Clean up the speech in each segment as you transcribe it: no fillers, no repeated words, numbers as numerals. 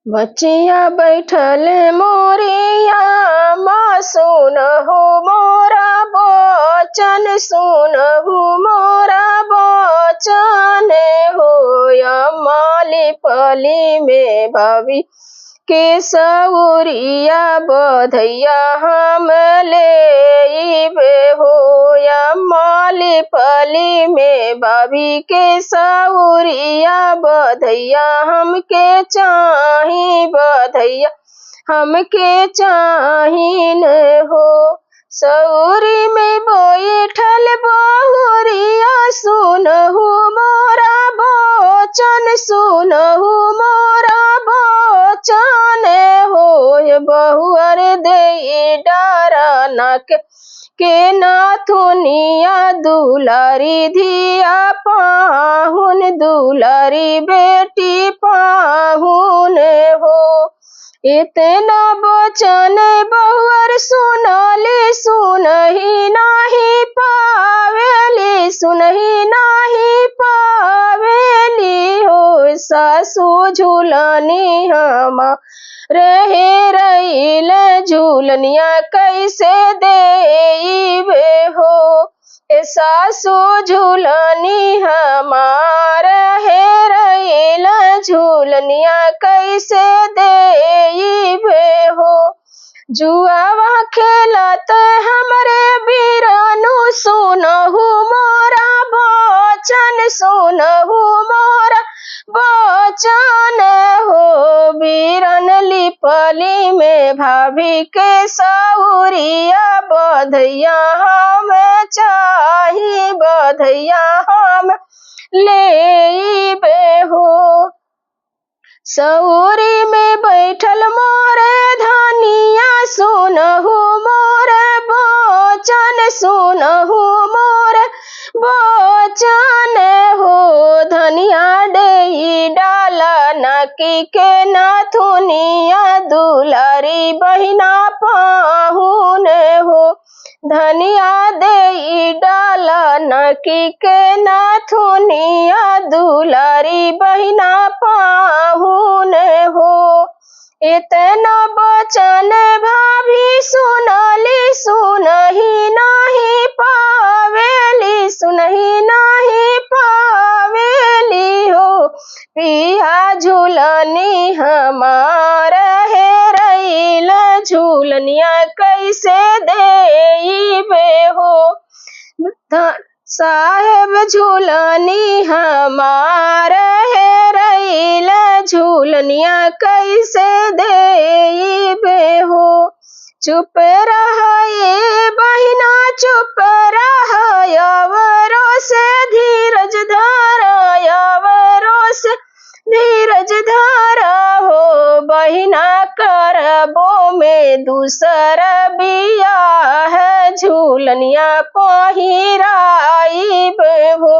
बचिया बैठल मोरिया माँ सुनहु मोरा बचन सुनहु मोरा बचन होया माली पली में भाभी के सउरिया बधैया हम लेबे होया माली पली में भाभी के सउरिया बधैया हमके चाही बधैया हमके चाहीन हो। सउरी में बैठल बहुरिया सुनहु मोरा बचन सुनहु मोरा बचन होय बहुअर दे डारा नाक के नाथुनिया दुलारी धिया पाहुन दुलारी बेटी पाहुन हो। इतना बचन बहुअर सुनली सुनही नाही पावेली सुनही नाही पावेली हो। सासू झूलनी हम रहे रहील झूलनिया कैसे देबे हो। सासू झूलनी हमार है रहील झूलनिया कैसे देबे हो। जुआवा खेलत हमरे बीरानु सुनहु मोरा बचन सुनहु मोरा बचन हो। बीरन लिपली में भाभी के सउरिया बधैया हम चाही बधैया हम लेबे हो। सउरी में बैठल मोरे धनिया सुनहु मोरे बचन सुनहु मोरे बचन हो। धनिया डेई डाला नाकी के नाथुनिया दुलारी बहिना पाहुन हो। धनिया देई डाला नाकी के नाथुनिया दुलारी बहिना पाहुन हो। इतना बचन भाभी सुनली सुनही नाही पावेली सुनही नाही पावेली हो। पिया झूलनी हमार है रहील झूलनिया कैसे देबे हो। साहेब झूलनी हमार है रहील झूलनिया कैसे देबे हो। चुप रहे बहिना चुप रहवरो से धीरज धरवरो से धीरज धरा हो। बहिना करबो में दूसर बियाह झूलनिया पहिराइब हो।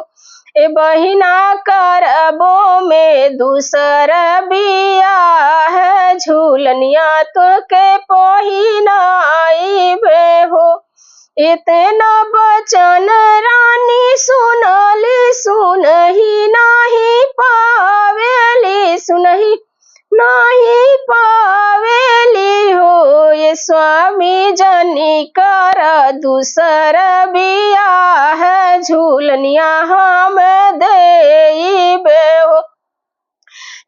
ए बहिना करबो में दूसर बियाह झूलनिया तो के पहिनाइब हो। इतना बचन रानी सुनली सुनही नाही पावेली सुनही नाही पावेली हो। ये स्वामी जनी कर दूसर बियाह झूलनिया हम देबे हो।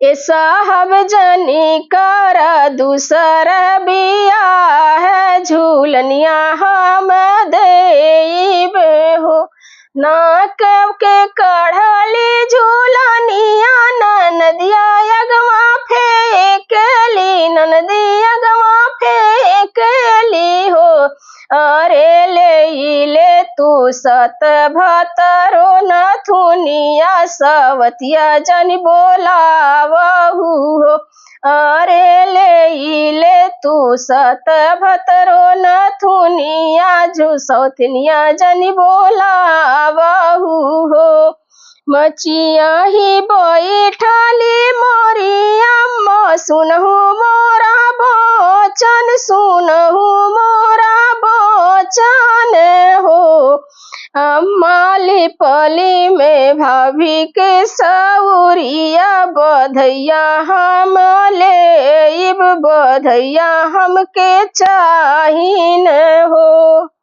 ये साहब जनी कर दूसर बियाह झूलनिया हम देबे हो। नाक के कढ़ली झूलनिया ननदिया अगवा फेंकली ननदिया अगवा फेंकली हो। अरे ले तू सत भतरो नथुनिया सवतिया जन बोलावहु हो। अरे ले तू सत भतरो नथुनिया सौतनिया जन बोलावहु हो। मचिया ही बैठली मोरिया सुनहु मोरा बचन सुनहु मोरा बचन हो। माली पली में भाभी के सउरिया बधैया हम ले बधैया हमके चार